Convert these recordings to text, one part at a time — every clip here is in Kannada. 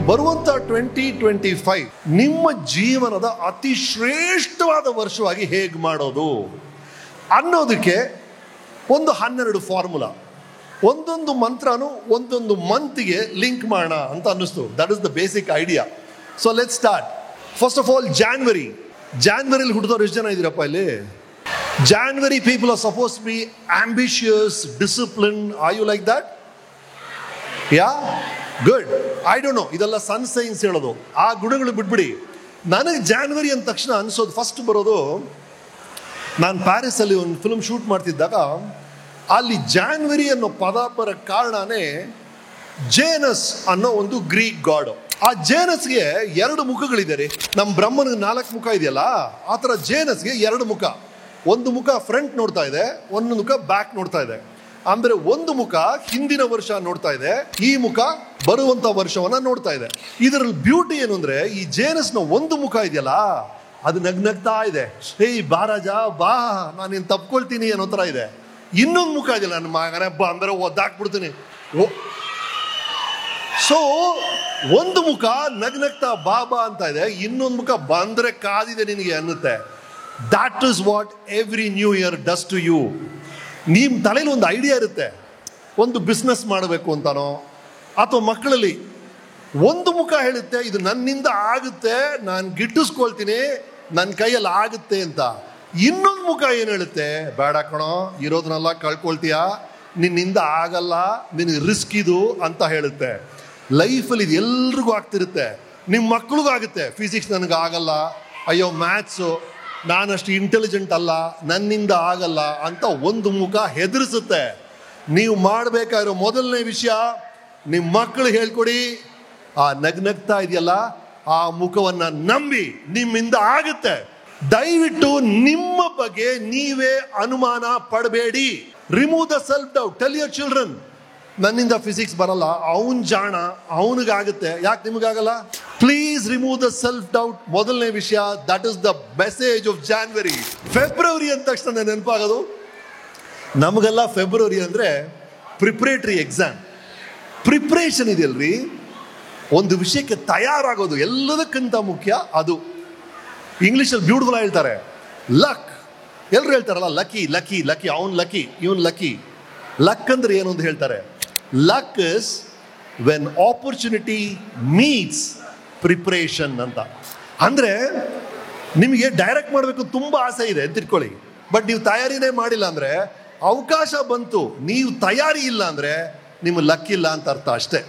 ಬರುವಂತ 2025 ನಿಮ್ಮ ಜೀವನದ ಅತಿ ಶ್ರೇಷ್ಠವಾದ ವರ್ಷವಾಗಿ ಹೇಗೆ ಮಾಡೋದು ಅನ್ನೋದಕ್ಕೆ ಒಂದು 12 ಫಾರ್ಮುಲಾ, ಒಂದೊಂದು ಮಂತ್ರನು ಒಂದೊಂದು ಮಂತ್ಗೆ ಲಿಂಕ್ ಮಾಡೋಣ ಅಂತ ಅನ್ನಿಸ್ತು. That is the basic idea. So let's start. First of all ಜಾನ್ವರಿಲಿ ಹುಟ್ಟಿದವ್ರು ಎಷ್ಟು ಜನ ಇದ್ದೀರಪ್ಪ ಇಲ್ಲಿ? January people are supposed to be ambitious, disciplined. Are you like that? Yeah? Good. I don't know. ಇದೆಲ್ಲ ಸನ್ ಸೈನ್ಸ್ ಹೇಳೋದು. ಆ ಗುಣಗಳು ಬಿಟ್ಬಿಡಿ. ನನಗೆ ಜಾನ್ವರಿ ಅಂದ ತಕ್ಷಣ ಅನಿಸೋದು ಫಸ್ಟ್ ಬರೋದು, ನಾನು ಪ್ಯಾರಿಸಲ್ಲಿ ಒಂದು ಫಿಲ್ಮ್ ಶೂಟ್ ಮಾಡ್ತಿದ್ದಾಗ ಅಲ್ಲಿ ಜಾನ್ವರಿ ಅನ್ನೋ ಪದ ಬರ ಕಾರಣನೇ ಜೇನಸ್ ಅನ್ನೋ ಒಂದು ಗ್ರೀಕ್ ಗಾಡ್. ಆ ಜೇನಸ್ಗೆ 2 ಮುಖಗಳಿದೆ ರೀ. ನಮ್ಮ ಬ್ರಹ್ಮನಿಗೆ 4 ಮುಖ ಇದೆಯಲ್ಲ, ಆ ಥರ ಜೇನಸ್ಗೆ 2 ಮುಖ. ಒಂದು ಮುಖ ಫ್ರಂಟ್ ನೋಡ್ತಾ ಇದೆ, ಒಂದು ಮುಖ ಬ್ಯಾಕ್ ನೋಡ್ತಾ ಇದೆ. ಅಂದ್ರೆ ಒಂದು ಮುಖ ಹಿಂದಿನ ವರ್ಷ ನೋಡ್ತಾ ಇದೆ, ಈ ಮುಖ ಬರುವಂತ ವರ್ಷವನ್ನ ನೋಡ್ತಾ ಇದೆ. ಇದರಲ್ಲಿ ಬ್ಯೂಟಿ ಏನು ಅಂದ್ರೆ, ಈ ಜೇನಸ್ನ ಒಂದು ಮುಖ ಇದೆಯಲ್ಲ ಅದು ನಗ್ನಗ್ತಾ ಇದೆ. ಏಯ್ ಬಾ ರಾಜ ಬಾ, ನಾನು ನೀನು ತಪ್ಕೊಳ್ತೀನಿ ಅನ್ನೋ ತರ ಇದೆ. ಇನ್ನೊಂದು ಮುಖ ಇದೆಯಲ್ಲ, ನನ್ನ ಮಗನೇ ಬಾ ಅಂದ್ರೆ ಒದ್ದಾಕ್ಬಿಡ್ತೀನಿ. ಸೊ ಒಂದು ಮುಖ ನಗ್ನಗ್ತಾ ಬಾ ಬಾ ಅಂತ ಇದೆ, ಇನ್ನೊಂದು ಮುಖ ಬಂದ್ರೆ ಕಾದಿದೆ ನಿನಗೆ ಅನ್ನುತ್ತೆ. That is what every new year does to you. ನಿಮ್ಮ ತಲೆಯಲ್ಲಿ ಒಂದು ಐಡಿಯಾ ಇರುತ್ತೆ, ಒಂದು ಬಿಸ್ನೆಸ್ ಮಾಡಬೇಕು ಅಂತಾನೋ, ಅಥವಾ ಮಕ್ಕಳಲ್ಲಿ ಒಂದು ಮುಖ ಹೇಳುತ್ತೆ ಇದು ನನ್ನಿಂದ ಆಗುತ್ತೆ, ನಾನು ಗಿಟ್ಟಿಸ್ಕೊಳ್ತೀನಿ, ನನ್ನ ಕೈಯಲ್ಲಿ ಆಗುತ್ತೆ ಅಂತ. ಇನ್ನೊಂದು ಮುಖ ಏನು ಹೇಳುತ್ತೆ, ಬೇಡ ಕಣೋ, ಇರೋದನ್ನೆಲ್ಲ ಕಳ್ಕೊಳ್ತೀಯ, ನಿನ್ನಿಂದ ಆಗಲ್ಲ, ನಿನಗೆ ರಿಸ್ಕ್ ಇದು ಅಂತ ಹೇಳುತ್ತೆ. ಲೈಫಲ್ಲಿ ಇದು ಎಲ್ರಿಗೂ ಆಗ್ತಿರುತ್ತೆ. ನಿಮ್ಮ ಮಕ್ಕಳಿಗೂ ಆಗುತ್ತೆ. ಫಿಸಿಕ್ಸ್ ನನಗೆ ಆಗಲ್ಲ, ಅಯ್ಯೋ ಮ್ಯಾಥ್ಸು ನಾನಷ್ಟು ಇಂಟೆಲಿಜೆಂಟ್ ಅಲ್ಲ, ನನ್ನಿಂದ ಆಗಲ್ಲ ಅಂತ ಒಂದು ಮುಖ ಹೆದರಿಸುತ್ತೆ. ನೀವು ಮಾಡಬೇಕಾಗಿರೋ ಮೊದಲನೇ ವಿಷಯ, ನಿಮ್ಮ ಮಕ್ಕಳು ಹೇಳ್ಕೊಡಿ, ಆ ನಗ್ನಗ್ತಾ ಇದೆಯಲ್ಲ ಆ ಮುಖವನ್ನ ನಂಬಿ ನಿಮ್ಮಿಂದ ಆಗುತ್ತೆ. ದಯವಿಟ್ಟು ನಿಮ್ಮ ಬಗ್ಗೆ ನೀವೇ ಅನುಮಾನ ಪಡಬೇಡಿ. Remove the self doubt. Tell your children, ನನ್ನಿಂದ ಫಿಸಿಕ್ಸ್ ಬರಲ್ಲ, ಅವನ್ ಜಾಣ, ಅವನಿಗಾಗುತ್ತೆ, ಯಾಕೆ ನಿಮಗಾಗಲ್ಲ? Please remove the self doubt. ಮೊದಲನೇ ವಿಷಯ, that is the message of January. February ಅಂದ ತಕ್ಷಣ ನೆನಪಾಗೋದು ನಮಗೆಲ್ಲ, ಫೆಬ್ರವರಿ ಅಂದ್ರೆ ಪ್ರಿಪರೇಟರಿ ಎಕ್ಸಾಮ್. ಪ್ರಿಪ್ರೇಷನ್ ಇದೆಯಲ್ರಿ, ಒಂದು ವಿಷಯಕ್ಕೆ ತಯಾರಾಗೋದು ಎಲ್ಲದಕ್ಕಿಂತ ಮುಖ್ಯ ಅದು. ಇಂಗ್ಲಿಷಲ್ಲಿ ಬ್ಯೂಟಿಫುಲ್ ಹೇಳ್ತಾರೆ ಲಕ್. ಎಲ್ಲರೂ ಹೇಳ್ತಾರಲ್ಲ ಲಕ್ಕಿ ಲಕ್ಕಿ ಲಕ್ಕಿ, ಅವನ್ ಲಕ್ಕಿ, ಇವನ್ ಲಕ್ಕಿ. ಲಕ್ ಅಂದ್ರೆ ಏನು ಅಂತ ಹೇಳ್ತಾರೆ, luck is when opportunity meets preparation ಅಂತ. ಅಂದ್ರೆ ನಿಮಗೆ ಡೈರೆಕ್ಟ್ ಮಾಡಬೇಕು ತುಂಬಾ ಆಸೆ ಇದೆ ಅಂತ ಇಟ್ಕೊಳ್ಳಿ, ಬಟ್ ನೀವು ತಯಾರಿನೇ ಮಾಡಿಲ್ಲ ಅಂದ್ರೆ, ಅವಕಾಶ ಬಂತು, ನೀವು ತಯಾರಿ ಇಲ್ಲ ಅಂದ್ರೆ ನಿಮ್ಗೆ ಲಕ್ ಇಲ್ಲ ಅಂತ ಅರ್ಥ ಅಷ್ಟೇ.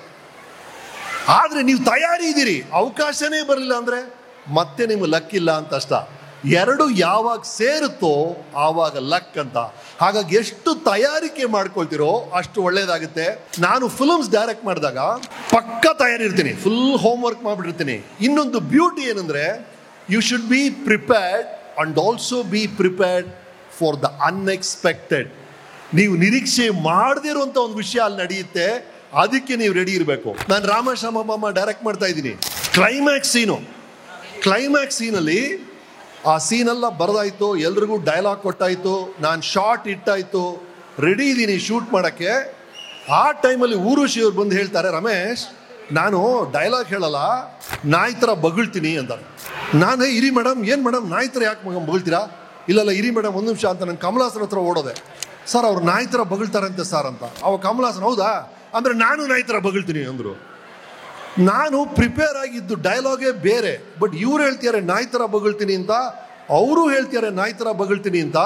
ಆದ್ರೆ ನೀವು ತಯಾರಿ ಇದ್ದೀರಿ, ಅವಕಾಶನೇ ಬರಲಿಲ್ಲ ಅಂದ್ರೆ ಮತ್ತೆ ನಿಮ್ಗೆ ಲಕ್ ಇಲ್ಲ ಅಂತ ಅಷ್ಟ. ಎರಡು ಯಾವಾಗ ಸೇರುತ್ತೋ ಆವಾಗ ಲಕ್ ಅಂತ. ಹಾಗಾಗಿ ಎಷ್ಟು ತಯಾರಿಕೆ ಮಾಡ್ಕೊಳ್ತಿರೋ ಅಷ್ಟು ಒಳ್ಳೇದಾಗುತ್ತೆ. ನಾನು ಫಿಲ್ಮ್ಸ್ ಡೈರೆಕ್ಟ್ ಮಾಡಿದಾಗ ಪಕ್ಕ ತಯಾರಿ ಇರ್ತೀನಿ, ಫುಲ್ ಹೋಮ್ ವರ್ಕ್ ಮಾಡ್ಬಿಟ್ಟಿರ್ತೀನಿ. ಇನ್ನೊಂದು ಬ್ಯೂಟಿ ಏನಂದ್ರೆ, you should be prepared and also be prepared for the unexpected. ನೀವು ನಿರೀಕ್ಷೆ ಮಾಡದೇ ಇರುವಂತ ಒಂದು ವಿಷಯ ಅಲ್ಲಿ ನಡೆಯುತ್ತೆ, ಅದಕ್ಕೆ ನೀವು ರೆಡಿ ಇರಬೇಕು. ನಾನು ರಾಮಶ್ಯಾಮ ಡೈರೆಕ್ಟ್ ಮಾಡ್ತಾ ಇದ್ದೀನಿ. ಕ್ಲೈಮ್ಯಾಕ್ಸ್ ಸೀನಲ್ಲಿ ಆ ಸೀನೆಲ್ಲ ಬರೆದಾಯ್ತು, ಎಲ್ರಿಗೂ ಡೈಲಾಗ್ ಕೊಟ್ಟಾಯ್ತು, ನಾನು ಶಾರ್ಟ್ ಇಟ್ಟಾಯ್ತು, ರೆಡಿ ಇದ್ದೀನಿ ಶೂಟ್ ಮಾಡೋಕ್ಕೆ. ಆ ಟೈಮಲ್ಲಿ ಊರುಷಿ ಅವ್ರು ಬಂದು ಹೇಳ್ತಾರೆ, ರಮೇಶ್ ನಾನು ಡೈಲಾಗ್ ಹೇಳಲ್ಲ, ನಾಯಿ ಥರ ಬಗಳ್ತೀನಿ ಅಂತಾರೆ. ನಾನು ಇರಿ ಮೇಡಮ್, ಏನು ಮೇಡಮ್ ನಾಯಿ ಥರ ಯಾಕೆ ಬಗಳ್ತೀರಾ? ಇಲ್ಲ ಇರಿ ಮೇಡಮ್ ಒಂದು ನಿಮಿಷ ಅಂತ ನಾನು ಕಮಲಾಸನ ಹತ್ರ ಓಡೋದೆ. ಸರ್ ಅವ್ರು ನಾಯಿ ಥರ ಬಗಳ್ತಾರಂತೆ ಸರ್ ಅಂತ. ಅವ ಕಮಲಾಸನ ಹೌದಾ ಅಂದರೆ ನಾನು ನಾಯಿ ಥರ ಬಗಳ್ತೀನಿ ಅಂದರು. ನಾನು ಪ್ರಿಪೇರ್ ಆಗಿದ್ದು ಡೈಲಾಗೇ ಬೇರೆ, ಬಟ್ ಇವ್ರು ಹೇಳ್ತಿದ್ದಾರೆ ನಾಯಿ ಥರ ಬಗಳ್ತೀನಿ ಅಂತ, ಅವರು ಹೇಳ್ತಿದ್ದಾರೆ ನಾಯಿ ಥರ ಬಗಳ್ತೀನಿ ಅಂತ.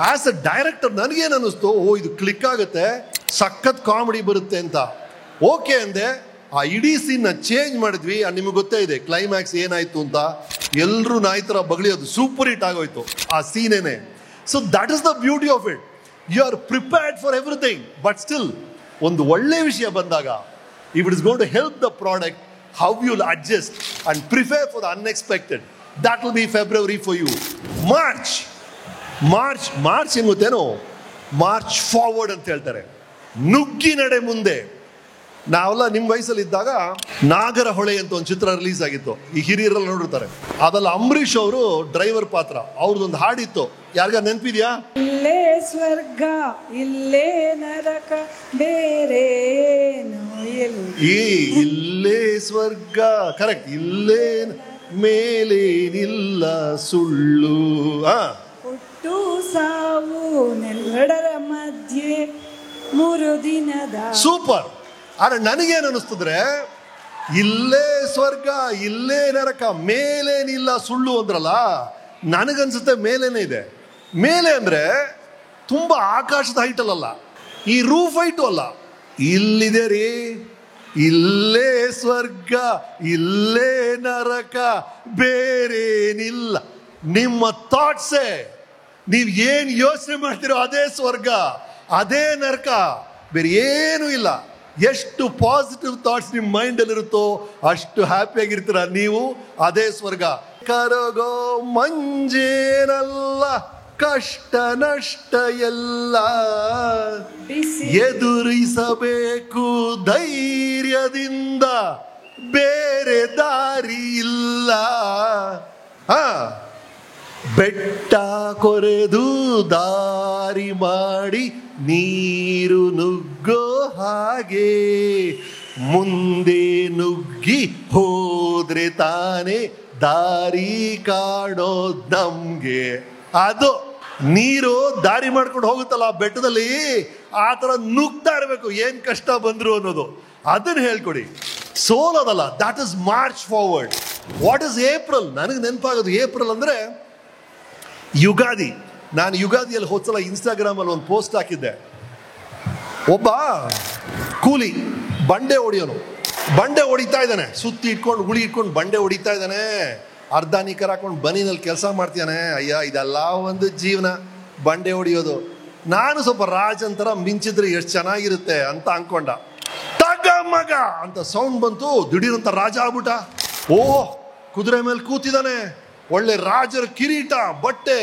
ಆಸ್ ಅ ಡೈರೆಕ್ಟರ್ ನನಗೇನು ಅನ್ನಿಸ್ತು, ಇದು ಕ್ಲಿಕ್ ಆಗುತ್ತೆ, ಸಖತ್ ಕಾಮಿಡಿ ಬರುತ್ತೆ ಅಂತ. ಓಕೆ ಅಂದೆ. ಆ ಇಡೀ ಸೀನ್ನ ಚೇಂಜ್ ಮಾಡಿದ್ವಿ. ನಿಮಗೆ ಗೊತ್ತೇ ಇದೆ ಕ್ಲೈಮ್ಯಾಕ್ಸ್ ಏನಾಯ್ತು ಅಂತ. ಎಲ್ಲರೂ ನಾಯಿ ಥರ ಬಗಳಿಯೋದು ಸೂಪರ್ ಹಿಟ್ ಆಗೋಯ್ತು ಆ ಸೀನೇನೆ. So that is the beauty of it. You are prepared for everything, but still ಒಂದು ಒಳ್ಳೆ ವಿಷಯ ಬಂದಾಗ, if it is going to help the product, how you will adjust and prepare for the unexpected, that will be February for you. March ಏನು ಗೊತ್ತೇನೋ, ಮಾರ್ಚ್ ಫಾರ್ವರ್ಡ್ ಅಂತ ಹೇಳ್ತಾರೆ, ನುಗ್ಗಿ ನಡೆ ಮುಂದೆ. ನಾವೆಲ್ಲ ನಿಮ್ಮ ವಯಸ್ಸಲ್ಲಿ ಇದ್ದಾಗ ನಾಗರ ಹೊಳೆ ಅಂತ ಒಂದು ಚಿತ್ರ ರಿಲೀಸ್ ಆಗಿತ್ತು, ಈ ಹಿರಿಯರೆಲ್ಲ ನೋಡಿರ್ತಾರೆ. ಅದಲ್ಲ ಅಂಬರೀಷ್ ಅವರು ಡ್ರೈವರ್ ಪಾತ್ರ, ಅವ್ರದ್ದೊಂದು ಹಾಡಿತ್ತು, ಯಾರಿಗ ನೆನಪಿದ್ಯಾ? ಇಲ್ಲೇ ಸ್ವರ್ಗ ಇಲ್ಲೇ ನರಕ ಬೇರೆ ಇಲ್ಲೇ ಸ್ವರ್ಗ, ಕರೆಕ್ಟ್. ಇಲ್ಲೇ ಮೇಲೇನಿಲ್ಲ ಸುಳ್ಳು. ಹುಟ್ಟು ಸಾವು ನೆಲ್ಲಡರ ಮಧ್ಯೆ 3 ದಿನದ. ಸೂಪರ್. ಆದ್ರೆ ನನಗೇನು ಅನಿಸ್ತದ್ರೆ, ಇಲ್ಲೇ ಸ್ವರ್ಗ ಇಲ್ಲೇ ನರಕ ಮೇಲೇನಿಲ್ಲ ಸುಳ್ಳು ಅಂದ್ರಲ್ಲ, ನನಗನ್ಸುತ್ತೆ ಮೇಲೇನೆ ಇದೆ. ಮೇಲೆ ಅಂದ್ರೆ ತುಂಬಾ ಆಕಾಶದ ಹೈಟ್ ಅಲ್ಲ, ಈ ರೂಫ್ ಹೈಟು ಅಲ್ಲ. ಇಲ್ಲಿದೆ ರೀ, ಇಲ್ಲೇ ಸ್ವರ್ಗ ಇಲ್ಲೇ ನರಕ ಬೇರೇನಿಲ್ಲ. ನಿಮ್ಮ ಥಾಟ್ಸೇ, ನೀವ್ ಏನ್ ಯೋಚನೆ ಮಾಡ್ತೀರೋ ಅದೇ ಸ್ವರ್ಗ ಅದೇ ನರಕ, ಬೇರೆ ಏನೂ ಇಲ್ಲ. ಎಷ್ಟು ಪಾಸಿಟಿವ್ ಥಾಟ್ಸ್ ನಿಮ್ಮ ಮೈಂಡ್ ಅಲ್ಲಿ ಇರುತ್ತೋ ಅಷ್ಟು ಹ್ಯಾಪಿ ಆಗಿರ್ತೀರ ನೀವು, ಅದೇ ಸ್ವರ್ಗ. ಕರಗೋ ಮಂಜೇನಲ್ಲ, ಕಷ್ಟ ನಷ್ಟ ಎಲ್ಲ ಎದುರಿಸಬೇಕು ಧೈರ್ಯದಿಂದ, ಬೇರೆ ದಾರಿ ಇಲ್ಲ. ಬೆಟ್ಟ ಕೊರೆದು ದಾರಿ ಮಾಡಿ ನೀರು ನುಗ್ಗೋ ಹಾಗೆ, ಮುಂದೆ ನುಗ್ಗಿ ಹೋದ್ರೆ ತಾನೇ ದಾರಿ ಕಾಣೋದ್ ನಮ್ಗೆ. ಅದು ನೀರು ದಾರಿ ಮಾಡ್ಕೊಂಡು ಹೋಗುತ್ತಲ್ಲ ಬೆಟ್ಟದಲ್ಲಿ, ಆ ತರ ನುಗ್ತಾ ಇರಬೇಕು ಏನ್ ಕಷ್ಟ ಬಂದ್ರು ಅನ್ನೋದು. ಅದನ್ನ ಹೇಳ್ಕೊಡಿ, ಸೋಲೋದಲ್ಲ. That is march forward. What is April? ನನಗೆ ನೆನಪಾಗೋದು ಏಪ್ರಿಲ್ ಅಂದ್ರೆ ಯುಗಾದಿ. ನಾನು ಯುಗಾದಿಯಲ್ಲಿ ಹೋದ್ಸಲ ಇನ್ಸ್ಟಾಗ್ರಾಮ್ ಅಲ್ಲಿ ಒಂದು ಪೋಸ್ಟ್ ಹಾಕಿದ್ದೆ. ಒಬ್ಬ ಕೂಲಿ ಬಂಡೆ ಹೊಡಿಯೋನು, ಬಂಡೆ ಹೊಡಿತಾ ಇದ್ದಾನೆ, ಸುತ್ತಿ ಇಟ್ಕೊಂಡು ಗುಳಿ ಇಟ್ಕೊಂಡು ಬಂಡೆ ಹೊಡಿತಾ ಇದ್ದಾನೆ. ಅರ್ಧ ನಿಕ್ಕರ್ ಹಾಕೊಂಡು ಬನಿನಲ್ಲಿ ಕೆಲಸ ಮಾಡ್ತಾನೆ. ಅಯ್ಯ, ಇದೆಲ್ಲ ಒಂದು ಜೀವನ, ಬಂಡೆ ಹೊಡಿಯೋದು. ನಾನು ಸ್ವಲ್ಪ ರಾಜಂತರ ಮಿಂಚಿದ್ರೆ ಎಷ್ಟು ಚೆನ್ನಾಗಿರುತ್ತೆ ಅಂತ ಅನ್ಕೊಂಡ. ತಗ ಮಗ ಅಂತ ಸೌಂಡ್ ಬಂತು, ದಿಢೀರಂತ ರಾಜ ಆಗ್ಬಿಟ್ಟ. ಓ, ಕುದುರೆ ಮೇಲೆ ಕೂತಿದ್ದಾನೆ, ಒಳ್ಳೆ ರಾಜರ ಕಿರೀಟ ಬಟ್ಟೆ,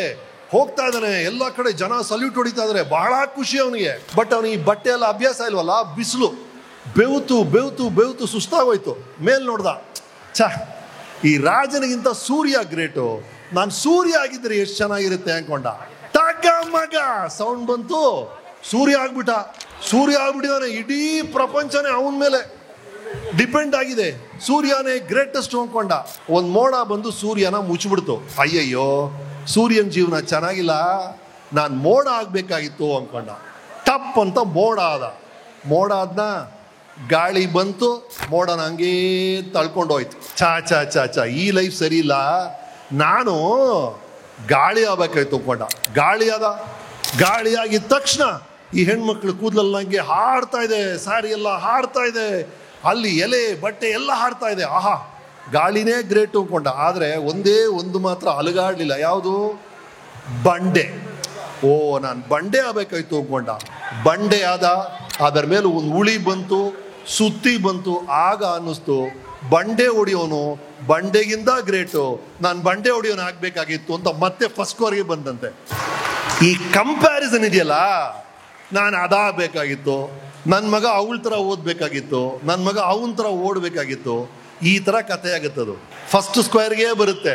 ಹೋಗ್ತಾ ಇದ್ದಾನೆ. ಎಲ್ಲ ಕಡೆ ಜನ ಸಲ್ಯೂಟ್ ಹೊಡಿತಾ ಇದಾರೆ, ಬಹಳ ಖುಷಿ ಅವನಿಗೆ. ಬಟ್ ಅವನಿಗೆ ಈ ಬಟ್ಟೆ ಎಲ್ಲ ಅಭ್ಯಾಸ ಇಲ್ವಲ್ಲ, ಬಿಸಿಲು, ಬೆವ್ತು ಬೆವ್ತು ಬೆವ್ತು ಸುಸ್ತಾಗೋಯ್ತು. ಮೇಲ್ ನೋಡ್ದ, ಛ, ಈ ರಾಜನಿಗಿಂತ ಸೂರ್ಯ ಗ್ರೇಟು, ನಾನು ಸೂರ್ಯ ಆಗಿದ್ರೆ ಎಷ್ಟು ಚೆನ್ನಾಗಿರುತ್ತೆ ಅನ್ಕೊಂಡ. ತಗ ಮಗ ಸೌಂಡ್ ಬಂತು, ಸೂರ್ಯ ಆಗ್ಬಿಟ್ಟ. ಸೂರ್ಯ ಆಗ್ಬಿಟ್ಟಿದಾನೆ, ಇಡೀ ಪ್ರಪಂಚನೇ ಅವನ ಮೇಲೆ ಡಿಪೆಂಡ್ ಆಗಿದೆ. ಸೂರ್ಯನೇ ಗ್ರೇಟೆಸ್ಟ್ ಅನ್ಕೊಂಡ. ಒಂದ್ ಮೋಡ ಬಂದು ಸೂರ್ಯನ ಮುಚ್ಚಿಬಿಡ್ತು. ಅಯ್ಯಯ್ಯೋ, ಸೂರ್ಯನ ಜೀವನ ಚೆನ್ನಾಗಿಲ್ಲ, ನಾನು ಮೋಡ ಆಗ್ಬೇಕಾಗಿತ್ತು ಅನ್ಕೊಂಡ. ಟಪ್ ಅಂತ ಮೋಡ ಆದ. ಮೋಡ ಆದ್ನ, ಗಾಳಿ ಬಂತು, ಮೋಡನ ಹಂಗೇ ತಳ್ಕೊಂಡೋಯ್ತು. ಚಾ ಚಾ ಚಾ ಚಾ, ಈ ಲೈಫ್ ಸರಿ ಇಲ್ಲ, ನಾನು ಗಾಳಿ ಆಗ್ಬೇಕಾಯ್ತು ಅನ್ಕೊಂಡ. ಗಾಳಿ ಆದ. ಗಾಳಿ ಆಗಿದ ತಕ್ಷಣ ಈ ಹೆಣ್ಮಕ್ಳು ಕೂದಲಲ್ಲ ಹಂಗೆ ಹಾಡ್ತಾ ಇದೆ, ಸ್ಯಾರಿ ಎಲ್ಲ ಹಾಡ್ತಾ ಇದೆ, ಅಲ್ಲಿ ಎಲೆ ಬಟ್ಟೆ ಎಲ್ಲ ಹಾಡ್ತಾ ಇದೆ. ಆಹಾ, ಗಾಳಿನೇ ಗ್ರೇಟ್ ಅನ್ಕೊಂಡ. ಆದ್ರೆ ಒಂದೇ ಒಂದು ಮಾತ್ರ ಅಲುಗಾಡ್ಲಿಲ್ಲ. ಯಾವುದು? ಬಂಡೆ. ಓ, ನಾನು ಬಂಡೆ ಆಗ್ಬೇಕಾಯ್ತು ಅನ್ಕೊಂಡ. ಬಂಡೆ ಆದ. ಅದರ ಮೇಲೆ ಒಂದು ಉಳಿ ಬಂತು, ಸುತ್ತಿ ಬಂತು. ಆಗ ಅನ್ನಿಸ್ತು, ಬಂಡೆ ಹೊಡಿಯೋನು ಬಂಡೆಗಿಂತ ಗ್ರೇಟು, ನಾನು ಬಂಡೆ ಹೊಡಿಯೋನು ಆಗ್ಬೇಕಾಗಿತ್ತು ಅಂತ ಮತ್ತೆ ಫಸ್ಟ್ ಕೋರ್ಗೆ ಬಂದಂತೆ. ಈ ಕಂಪ್ಯಾರಿಸನ್ ಇದೆಯಲ್ಲ, ನಾನು ಅದಾಗಬೇಕಾಗಿತ್ತು, ನನ್ನ ಮಗ ಅವಳ ಥರ ಓದಬೇಕಾಗಿತ್ತು, ನನ್ನ ಮಗ ಅವನ ಥರ ಓಡಬೇಕಾಗಿತ್ತು, ಈ ಥರ ಕಥೆ ಆಗುತ್ತದು. ಫಸ್ಟ್ ಸ್ಕ್ವೇರ್ಗೆ ಬರುತ್ತೆ.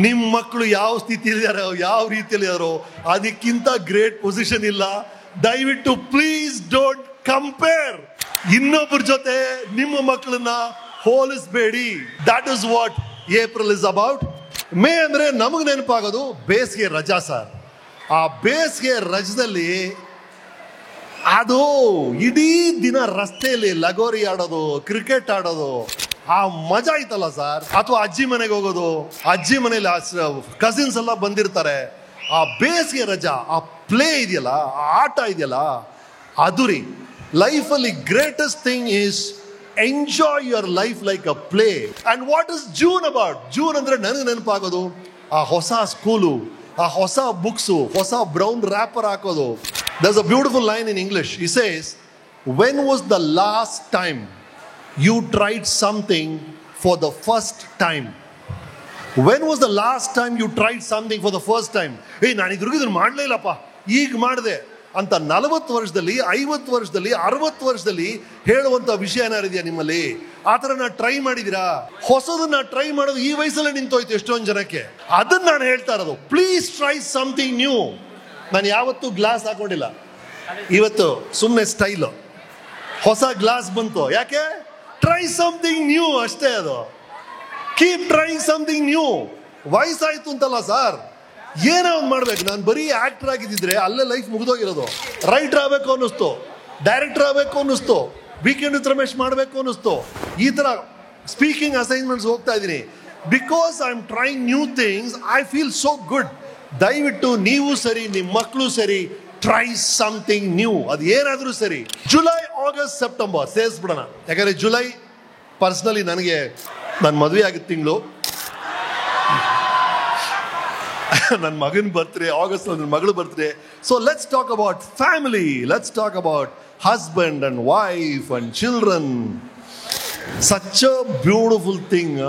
ನಿಮ್ಮ ಮಕ್ಕಳು ಯಾವ ಸ್ಥಿತಿಲಿದ್ದಾರೋ, ಯಾವ ರೀತಿಯಲ್ಲಿ ಇದ್ದಾರೋ, ಅದಕ್ಕಿಂತ ಗ್ರೇಟ್ ಪೊಸಿಷನ್ ಇಲ್ಲ. ದಯವಿಟ್ಟು ಪ್ಲೀಸ್ ಡೋಂಟ್ ಕಂಪೇರ್. ಇನ್ನೊಬ್ಬರ ಜೊತೆ ನಿಮ್ಮ ಮಕ್ಕಳನ್ನ ಹೋಲಿಸಬೇಡಿ. That is what April is about. May ಅಂದ್ರೆ ನಮಗೆ ನೆನಪಾಗೋದು ಬೇಸಿಗೆ ರಜಾ ಸರ್. ಆ ಬೇಸಿಗೆ ರಜದಲ್ಲಿ ಅದು ಇಡೀ ದಿನ ರಸ್ತೆಯಲ್ಲಿ ಲಗೋರಿ ಆಡೋದು, ಕ್ರಿಕೆಟ್ ಆಡೋದು, ಆ ಮಜಾ ಐತಲ್ಲ ಸರ್. ಅಥವಾ ಅಜ್ಜಿ ಮನೆಗೆ ಹೋಗೋದು, ಅಜ್ಜಿ ಮನೇಲಿ ಕಸಿನ್ಸ್ ಎಲ್ಲ ಬಂದಿರ್ತಾರೆ. ಆ ಬೇಸಿಗೆ ರಜಾ, ಆ ಪ್ಲೇ ಇದೆಯಲ್ಲ, ಆ ಆಟ ಇದೆಯಲ್ಲ, ಅದು ರೀ ಲೈಫಲ್ಲಿ greatest thing is enjoy your life like a play. And what is June about? June ಅಂದ್ರೆ ನನಗೆ ನೆನಪಾಗೋದು ಆ ಹೊಸ ಸ್ಕೂಲು, ಆ ಹೊಸ ಬುಕ್ಸು, ಹೊಸ ಬ್ರೌನ್ ರ್ಯಾಪರ್ ಹಾಕೋದು. There's a beautiful line in English. He says, when was the last time you tried something for the first time? When was the last time you tried something for the first time? Hey, ನಾನು ಇದ್ರಿಗೆ ಮಾಡಲೇ ಇಲ್ಲಪ್ಪ, ಈಗ ಮಾಡಿದೆ ಅಂತ 40 ವರ್ಷದಲ್ಲಿ, 50 ವರ್ಷದಲ್ಲಿ, 60 ವರ್ಷದಲ್ಲಿ ಹೇಳುವಂತ ವಿಷಯ ಏನಾರು ಇದೆಯಾ ನಿಮ್ಮಲ್ಲಿ? ಆ ಥರ ನಾ ಟ್ರೈ ಮಾಡಿದಿರಾ? ಹೊಸದನ್ನ ಟ್ರೈ ಮಾಡೋದು ಈ ವಯಸ್ಸಲ್ಲೇ ನಿಂತೋಯ್ತು ಎಷ್ಟೊಂದು ಜನಕ್ಕೆ. ಅದನ್ನ ನಾನು ಹೇಳ್ತಾ ಇರೋದು, ಪ್ಲೀಸ್ ಟ್ರೈ ಸಮಥಿಂಗ್ ನ್ಯೂ. ನಾನು ಯಾವತ್ತೂ ಗ್ಲಾಸ್ ಹಾಕೊಂಡಿಲ್ಲ, ಇವತ್ತು ಸುಮ್ಮನೆ ಸ್ಟೈಲು. ಹೊಸ ಗ್ಲಾಸ್ ಬಂತು, ಯಾಕೆ? ಟ್ರೈ ಸಮಥಿಂಗ್ ನ್ಯೂ ಅಷ್ಟೇ. ಅದು ಕೀಪ್ ಟ್ರೈಂಗ್ ಸಮಥಿಂಗ್ ನ್ಯೂ. ವಯಸ್ಸಾಯ್ತು ಅಂತಲ್ಲ ಸರ್, ಏನೋ ಒಂದು ಮಾಡ್ಬೇಕು. ನಾನು ಬರೀ ಆಕ್ಟರ್ ಆಗಿದ್ದಿದ್ರೆ ಅಲ್ಲೇ ಲೈಫ್ ಮುಗಿದೋಗಿರೋದು. ರೈಟರ್ ಆಗಬೇಕು ಅನ್ನಿಸ್ತು, ಡೈರೆಕ್ಟರ್ ಆಗಬೇಕು ಅನ್ನಿಸ್ತು, ವೀಕೆಂಡ್ ವಿತ್ ರಮೇಶ್ ಮಾಡಬೇಕು ಅನ್ನಿಸ್ತು. ಈ ಥರ ಸ್ಪೀಕಿಂಗ್ ಅಸೈನ್ಮೆಂಟ್ಸ್ ಹೋಗ್ತಾ ಇದ್ದೀನಿ. Because I am trying new things, I feel so good. ದಯವಿಟ್ಟು ನೀವು ಸರಿ, ನಿಮ್ಮ ಮಕ್ಕಳು ಸರಿ, ಟ್ರೈ ಸಮಥಿಂಗ್ ನ್ಯೂ. ಅದು ಏನಾದರೂ ಸರಿ. ಜುಲೈ, ಆಗಸ್ಟ್, ಸೆಪ್ಟೆಂಬರ್ ಸೇರಿಸ್ಬಿಡೋಣ. ಯಾಕಂದರೆ ಜುಲೈ ಪರ್ಸ್ನಲಿ ನನಗೆ ನನ್ನ ಮದುವೆ ಆಗಿದ್ದ ತಿಂಗಳು, ನನ್ನ ಮಗನ ಬರ್ತ್ಡೇ, ಆಗಸ್ಟ್ ನನ್ನ ಮಗಳು birthday. So let's talk about family, let's talk about husband and wife and children. Such a beautiful thing.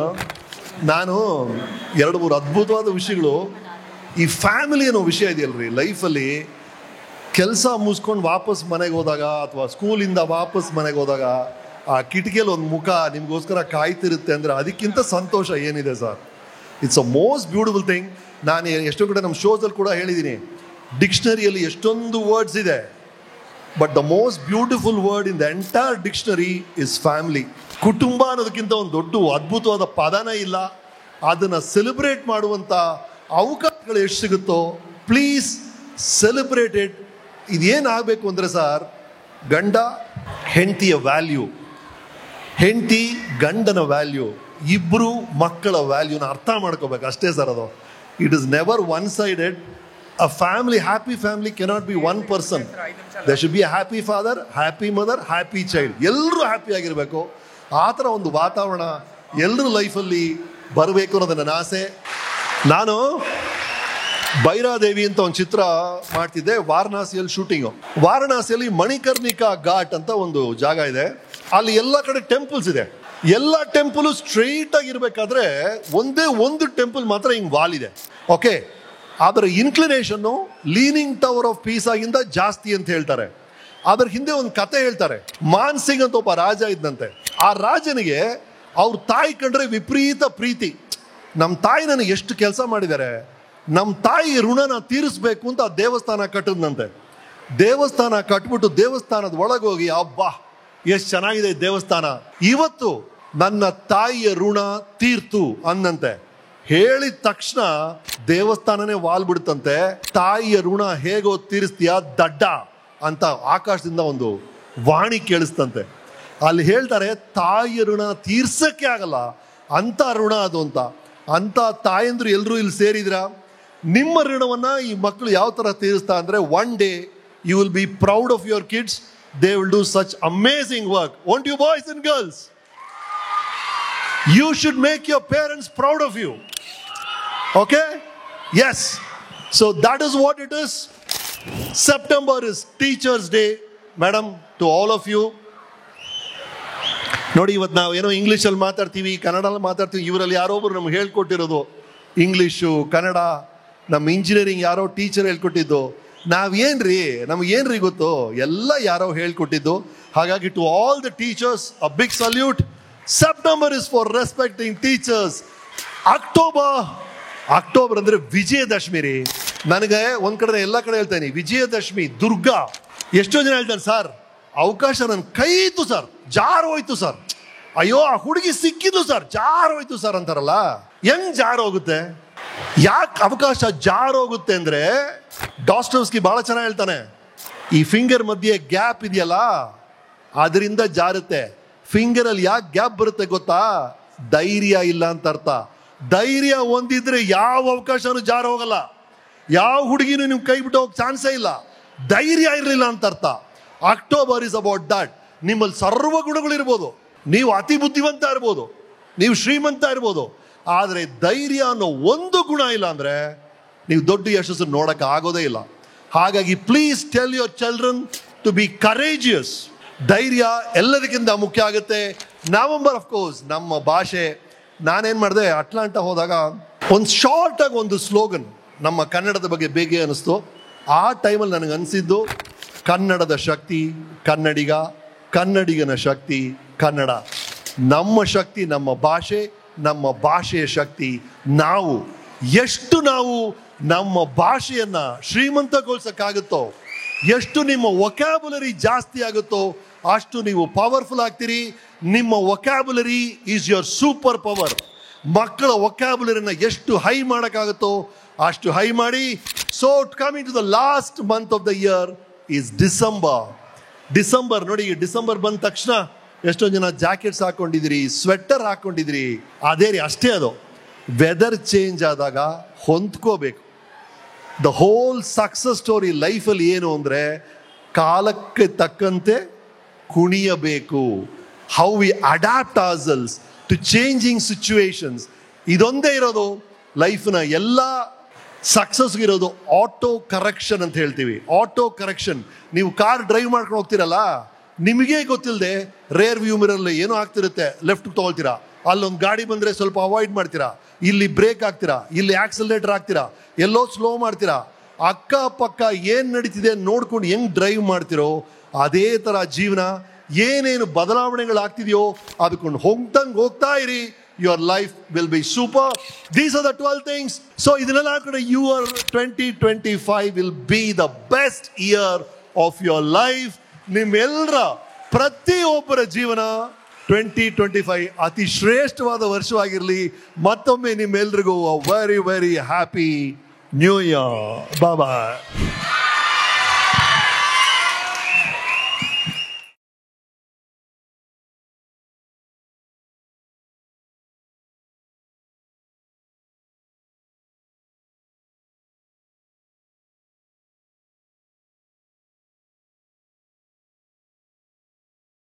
ನಾನು 2-3 ಅದ್ಭುತವಾದ ವಿಷಯಗಳು. ಈ ಫ್ಯಾಮಿಲಿ ಅನ್ನೋ ವಿಷಯ ಇದೆಯಲ್ರಿ ಲೈಫಲ್ಲಿ. ಕೆಲಸ ಮುಗಿಸ್ಕೊಂಡು ವಾಪಸ್ ಮನೆಗೆ ಹೋದಾಗ ಅಥವಾ ಸ್ಕೂಲಿಂದ ವಾಪಸ್ ಮನೆಗೆ ಹೋದಾಗ ಆ ಕಿಟಕಿಯಲ್ಲಿ ಒಂದು ಮುಖ ನಿಮಗೋಸ್ಕರ ಕಾಯ್ತಿರುತ್ತೆ ಅಂದರೆ ಅದಕ್ಕಿಂತ ಸಂತೋಷ ಏನಿದೆ sir? It's a most beautiful thing. ನಾನು ಎಷ್ಟೋ ಕಡೆ ನಮ್ಮ ಶೋಸಲ್ಲಿ ಕೂಡ ಹೇಳಿದ್ದೀನಿ, ಡಿಕ್ಷನರಿಯಲ್ಲಿ ಎಷ್ಟೊಂದು ವರ್ಡ್ಸ್ ಇದೆ, but the most beautiful word in the entire dictionary is family. ಕುಟುಂಬ ಅನ್ನೋದಕ್ಕಿಂತ ಒಂದು ದೊಡ್ಡ ಅದ್ಭುತವಾದ ಪದನೇ ಇಲ್ಲ. ಅದನ್ನು ಸೆಲೆಬ್ರೇಟ್ ಮಾಡುವಂಥ ಅವಕಾಶಗಳು ಎಷ್ಟು ಸಿಗುತ್ತೋ ಪ್ಲೀಸ್ ಸೆಲೆಬ್ರೇಟ್ ಇಟ್. ಇದೇನಾಗಬೇಕು ಅಂದರೆ ಸರ್, ಗಂಡ ಹೆಂಡತಿಯ ವ್ಯಾಲ್ಯೂ, ಹೆಂಡತಿ ಗಂಡನ ವ್ಯಾಲ್ಯೂ, ಇಬ್ಬರು ಮಕ್ಕಳ ವ್ಯಾಲ್ಯೂನ ಅರ್ಥ ಮಾಡ್ಕೋಬೇಕು ಅಷ್ಟೇ ಸರ್. ಅದು it is never one sided. A family, happy family cannot be one person. There should be a happy father, happy mother, happy child. ಎಲ್ಲರೂ ಹ್ಯಾಪಿ ಆಗಿರಬೇಕು. ಆ ಥರ ಒಂದು ವಾತಾವರಣ ಎಲ್ಲರ ಲೈಫಲ್ಲಿ ಬರಬೇಕು ಅನ್ನೋದು ನನ್ನ ಆಸೆ. ನಾನು ಭೈರಾದೇವಿ ಅಂತ ಒಂದು ಚಿತ್ರ ಮಾಡ್ತಿದ್ದೆ, ವಾರಣಾಸಿಯಲ್ಲಿ ಶೂಟಿಂಗು. ವಾರಣಾಸಿಯಲ್ಲಿ ಮಣಿಕರ್ಣಿಕಾ ಘಾಟ್ ಅಂತ ಒಂದು ಜಾಗ ಇದೆ. ಅಲ್ಲಿ ಎಲ್ಲ ಕಡೆ ಟೆಂಪಲ್ಸ್ ಇದೆ. ಎಲ್ಲ ಟೆಂಪಲ್ ಸ್ಟ್ರೈಟ್ ಆಗಿರ್ಬೇಕಾದ್ರೆ ಒಂದೇ ಒಂದು ಟೆಂಪಲ್ ಮಾತ್ರ ಹಿಂಗ್ ವಾಲಿದೆ. ಓಕೆ, ಅದರ ಇನ್ಕ್ಲಿನೇಷನ್ನು ಲೀನಿಂಗ್ ಟವರ್ ಆಫ್ ಪೀಸ್ ಆಗಿಂದ ಜಾಸ್ತಿ ಅಂತ ಹೇಳ್ತಾರೆ. ಅದ್ರ ಹಿಂದೆ ಒಂದು ಕತೆ ಹೇಳ್ತಾರೆ. ಮಾನ್ ಸಿಂಗ್ ಅಂತ ಒಬ್ಬ ರಾಜ ಇದ್ದಂತೆ. ಆ ರಾಜನಿಗೆ ಅವ್ರ ತಾಯಿ ಕಂಡ್ರೆ ವಿಪರೀತ ಪ್ರೀತಿ. ನಮ್ಮ ತಾಯಿ ನನಗೆ ಎಷ್ಟು ಕೆಲಸ ಮಾಡಿದ್ದಾರೆ, ನಮ್ಮ ತಾಯಿ ಋಣನ ತೀರಿಸ್ಬೇಕು ಅಂತ ದೇವಸ್ಥಾನ ಕಟ್ಟದ್ನಂತೆ. ದೇವಸ್ಥಾನ ಕಟ್ಬಿಟ್ಟು ದೇವಸ್ಥಾನದ ಒಳಗೋಗಿ ಅಬ್ಬಾ ಎಷ್ಟು ಚೆನ್ನಾಗಿದೆ ದೇವಸ್ಥಾನ, ಇವತ್ತು ನನ್ನ ತಾಯಿಯ ಋಣ ತೀರ್ತು ಅನ್ನಂತೆ. ಹೇಳಿದ ತಕ್ಷಣ ದೇವಸ್ಥಾನನೇ ವಾಲ್ಬಿಡ್ತಂತೆ. ತಾಯಿಯ ಋಣ ಹೇಗೋ ತೀರಿಸ್ತೀಯ ದಡ್ಡ ಅಂತ ಆಕಾಶದಿಂದ ಒಂದು ವಾಣಿ ಕೇಳಿಸ್ತಂತೆ. ಅಲ್ಲಿ ಹೇಳ್ತಾರೆ, ತಾಯಿಯ ಋಣ ತೀರ್ಸಕ್ಕೆ ಆಗಲ್ಲ ಅಂತ ಋಣ ಅದು ಅಂತ. ಅಂತ ತಾಯಂದ್ರು ಎಲ್ಲರೂ ಇಲ್ಲಿ ಸೇರಿದ್ರ. ನಿಮ್ಮ ಋಣವನ್ನ ಈ ಮಕ್ಕಳು ಯಾವ ತರ ತೀರಿಸ್ತಾ ಅಂದ್ರೆ, one day you will be proud of your kids. They will do such amazing work. Want you boys and girls? You should make your parents proud of you. Okay? Yes. So that is what it is. September is Teachers Day. Madam, to all of you. ನೋಡಿ, ಇವತ್ತು ನಾವು ಏನೋ ಇಂಗ್ಲೀಷಲ್ಲಿ ಮಾತಾಡ್ತೀವಿ, ಕನ್ನಡಲ್ಲಿ ಮಾತಾಡ್ತೀವಿ. ಇವರಲ್ಲಿ ಯಾರೋ ಒಬ್ರು ನಮ್ಗೆ ಹೇಳ್ಕೊಟ್ಟಿರೋದು ಇಂಗ್ಲೀಷು, ಕನ್ನಡ. ನಮ್ಮ ಇಂಜಿನಿಯರಿಂಗ್ ಯಾರೋ ಟೀಚರ್ ಹೇಳ್ಕೊಟ್ಟಿದ್ದು. ನಾವೇನ್ರಿ, ನಮಗೇನ್ರಿ ಗೊತ್ತು? ಎಲ್ಲ ಯಾರೋ ಹೇಳ್ಕೊಟ್ಟಿದ್ದು. ಹಾಗಾಗಿ to all the teachers a big salute. September is for respecting teachers. October ಅಂದ್ರೆ ವಿಜಯದಶಮಿ ರೀ. ನನಗೆ ಒಂದ್ ಕಡೆ ಎಲ್ಲ ಕಡೆ ಹೇಳ್ತೇನೆ ವಿಜಯದಶಮಿ, ದುರ್ಗಾ. ಎಷ್ಟೋ ಜನ ಹೇಳ್ತಾನೆ, ಸರ್ ಅವಕಾಶ ನನ್ನ ಕೈತು ಸರ್, ಜಾರ್ ಹೋಯ್ತು ಸರ್, ಅಯ್ಯೋ ಆ ಹುಡುಗಿ ಸಿಕ್ಕಿದ್ದು ಸರ್, ಜಾರ್ ಹೋಯ್ತು ಸರ್ ಅಂತಾರಲ್ಲ. ಹೆಂಗ್ ಜಾರ್ ಹೋಗುತ್ತೆ? ಯಾಕೆ ಅವಕಾಶ ಜಾರ್ ಹೋಗುತ್ತೆ ಅಂದ್ರೆ, ಡಾಸ್ಟೋವ್ಸ್ಕಿ ಬಹಳ ಚೆನ್ನಾಗಿ ಹೇಳ್ತಾನೆ, ಈ ಫಿಂಗರ್ ಮಧ್ಯೆ ಗ್ಯಾಪ್ ಇದೆಯಲ್ಲ ಅದರಿಂದ ಜಾರುತ್ತೆ. ಫಿಂಗರ್ ಅಲ್ಲಿ ಯಾಕೆ ಗ್ಯಾಪ್ ಬರುತ್ತೆ ಗೊತ್ತಾ? ಧೈರ್ಯ ಇಲ್ಲ ಅಂತ ಅರ್ಥ. ಧೈರ್ಯ ಹೊಂದಿದ್ರೆ ಯಾವ ಅವಕಾಶನೂ ಜಾರ ಹೋಗಲ್ಲ. ಯಾವ ಹುಡುಗಿನೂ ನಿಮ್ ಕೈ ಬಿಟ್ಟು ಹೋಗೋ ಚಾನ್ಸೇ ಇಲ್ಲ. ಧೈರ್ಯ ಇರಲಿಲ್ಲ ಅಂತ ಅರ್ಥ. October is about that. ನಿಮ್ಮಲ್ಲಿ ಸರ್ವ ಗುಣಗಳಿರ್ಬೋದು, ನೀವು ಅತಿ ಬುದ್ಧಿವಂತ ಇರ್ಬೋದು, ನೀವು ಶ್ರೀಮಂತ ಇರ್ಬೋದು, ಆದರೆ ಧೈರ್ಯ ಅನ್ನೋ ಒಂದು ಗುಣ ಇಲ್ಲ ಅಂದ್ರೆ ನೀವು ದೊಡ್ಡ ಯಶಸ್ಸು ನೋಡಕ್ಕೆ ಆಗೋದೇ ಇಲ್ಲ. ಹಾಗಾಗಿ please tell your children to be courageous. ಧೈರ್ಯ ಎಲ್ಲದಕ್ಕಿಂತ ಮುಖ್ಯ ಆಗುತ್ತೆ. ನವೆಂಬರ್ ಆಫ್ ಕೋರ್ಸ್ ನಮ್ಮ ಭಾಷೆ. ನಾನೇನ್ ಮಾಡಿದೆ, ಅಟ್ಲಾಂಟಾ ಹೋದಾಗ ಒಂದು ಶಾರ್ಟ್ ಆಗಿ ಒಂದು ಸ್ಲೋಗನ್ ನಮ್ಮ ಕನ್ನಡದ ಬಗ್ಗೆ ಬೇಗ ಅನಿಸ್ತು. ಆ ಟೈಮಲ್ಲಿ ನನಗೆ ಅನಿಸಿದ್ದು, ಕನ್ನಡದ ಶಕ್ತಿ ಕನ್ನಡಿಗ, ಕನ್ನಡಿಗನ ಶಕ್ತಿ ಕನ್ನಡ. ನಮ್ಮ ಶಕ್ತಿ ನಮ್ಮ ಭಾಷೆ, ನಮ್ಮ ಭಾಷೆಯ ಶಕ್ತಿ ನಾವು. ಎಷ್ಟು ನಾವು ನಮ್ಮ ಭಾಷೆಯನ್ನ ಶ್ರೀಮಂತಗೊಳಿಸಕ್ಕಾಗುತ್ತೋ, ಎಷ್ಟು ನಿಮ್ಮ ವೊಕ್ಯಾಬುಲರಿ ಜಾಸ್ತಿ ಆಗುತ್ತೋ ಅಷ್ಟು ನೀವು ಪವರ್ಫುಲ್ ಆಗ್ತೀರಿ. ನಿಮ್ಮ vocabulary is your super power. ಮಕ್ಕಳ ವೊಕ್ಯಾಬುಲರಿನ ಎಷ್ಟು ಹೈ ಮಾಡೋಕ್ಕಾಗುತ್ತೋ ಅಷ್ಟು ಹೈ ಮಾಡಿ. So coming to the last month of the year is December. ನೋಡಿ, ಡಿಸೆಂಬರ್ ಬಂದ ತಕ್ಷಣ ಎಷ್ಟೊಂದು ಜನ ಜಾಕೆಟ್ಸ್ ಹಾಕೊಂಡಿದ್ರಿ, ಸ್ವೆಟರ್ ಹಾಕೊಂಡಿದ್ರಿ. ಅದೇ ರೀ, ಅಷ್ಟೇ ಅದು. ವೆದರ್ ಚೇಂಜ್ ಆದಾಗ ಹೊಂದ್ಕೋಬೇಕು. ದ ಹೋಲ್ ಸಕ್ಸಸ್ ಸ್ಟೋರಿ ಲೈಫಲ್ಲಿ ಏನು ಅಂದರೆ ಕಾಲಕ್ಕೆ ತಕ್ಕಂತೆ ಕುಣಿಯಬೇಕು. How we adapt ourselves to changing situations. ಇದೊಂದೇ ಇರೋದು ಲೈಫ್ನ ಎಲ್ಲ ಸಕ್ಸಸ್ಗಿರೋದು. ಆಟೋ ಕರೆಕ್ಷನ್ ಅಂತ ಹೇಳ್ತೀವಿ. Auto correction. ನೀವು ಕಾರ್ ಡ್ರೈವ್ ಮಾಡ್ಕೊಂಡು ಹೋಗ್ತಿರಲ್ಲ, ನಿಮಗೇ ಗೊತ್ತಿಲ್ಲದೆ ರೇರ್ ವ್ಯೂ ಮಿರರ್ಲಿ ಏನೋ ಆಗ್ತಿರುತ್ತೆ, ಲೆಫ್ಟ್ ತಗೊಳ್ತೀರಾ, ಅಲ್ಲೊಂದು ಗಾಡಿ ಬಂದರೆ ಸ್ವಲ್ಪ ಅವಾಯ್ಡ್ ಮಾಡ್ತೀರಾ, ಇಲ್ಲಿ ಬ್ರೇಕ್ ಹಾಕ್ತೀರಾ, ಇಲ್ಲಿ ಆಕ್ಸಲರೇಟರ್ ಹಾಕ್ತೀರಾ, ಎಲ್ಲೋ ಸ್ಲೋ ಮಾಡ್ತೀರಾ. ಅಕ್ಕಪಕ್ಕ ಏನು ನಡೀತಿದೆ ನೋಡ್ಕೊಂಡು ಹೆಂಗ್ ಡ್ರೈವ್ ಮಾಡ್ತಿರೋ ಅದೇ ಥರ ಜೀವನ. ಏನೇನು ಬದಲಾವಣೆಗಳಾಗ್ತಿದೆಯೋ ಅದಕ್ಕೊಂಡು ಹೋಗ್ತಾ ಇರಿ. Your life will be super. These are the 12 things. So ಇದನ್ನೆಲ್ಲ ಹಾಕೊಂಡು your 2025 will be the best year of your life. ನಿಮ್ಮೆಲ್ಲರ ಪ್ರತಿಯೊಬ್ಬರ ಜೀವನ 2025 ಅತಿ ಶ್ರೇಷ್ಠವಾದ ವರ್ಷವಾಗಿರಲಿ. ಮತ್ತೊಮ್ಮೆ ನಿಮ್ಮೆಲ್ರಿಗೂ very very happy new year. ಬಾಯ್.